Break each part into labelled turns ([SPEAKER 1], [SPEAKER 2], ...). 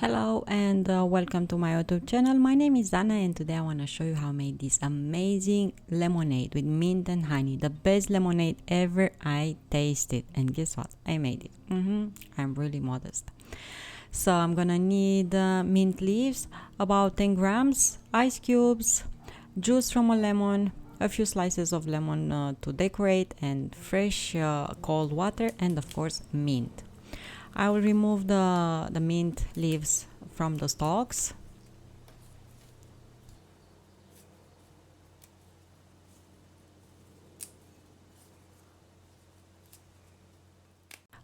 [SPEAKER 1] Hello and welcome to my YouTube channel. My name is Dana and today I want to show you how I made this amazing lemonade with mint and honey. The best lemonade ever I tasted. And guess what? I made it. I'm really modest. So I'm gonna need mint leaves, about 10 grams, ice cubes, juice from a lemon, a few slices of lemon to decorate, and fresh cold water, and of course mint. I will remove the mint leaves from the stalks.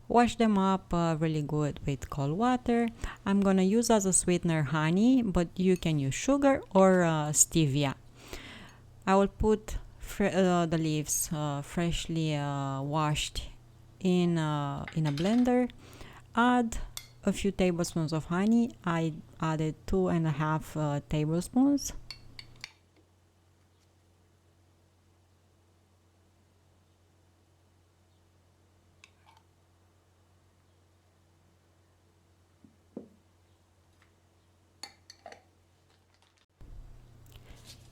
[SPEAKER 1] Wash them up really good with cold water. I'm gonna use as a sweetener honey, but you can use sugar or stevia. I will put the leaves freshly washed in a blender. Add a few tablespoons of honey. I added 2.5 tablespoons.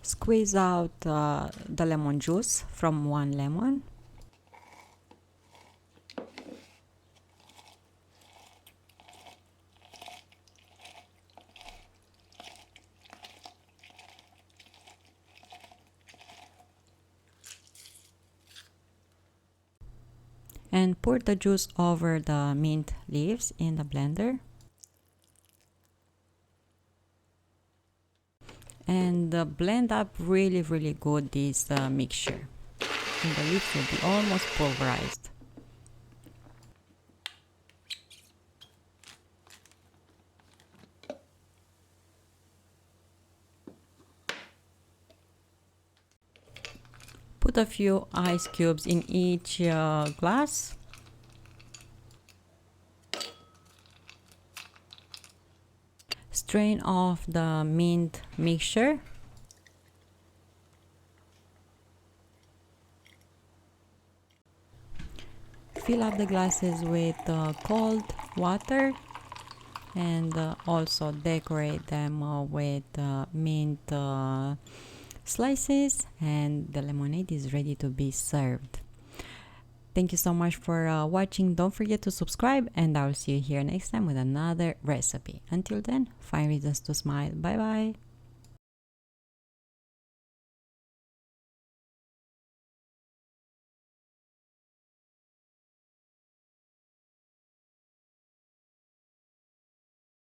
[SPEAKER 1] Squeeze out the lemon juice from one lemon. And pour the juice over the mint leaves in the blender. And blend up really good this mixture. And the leaves will be almost pulverized. Put a few ice cubes in each glass. Strain off the mint mixture. Fill up the glasses with cold water and also decorate them with mint slices, and the lemonade is ready to be served. Thank you so much for watching. Don't forget to subscribe, and I'll see you here next time with another recipe. Until then, find reasons to smile. Bye bye.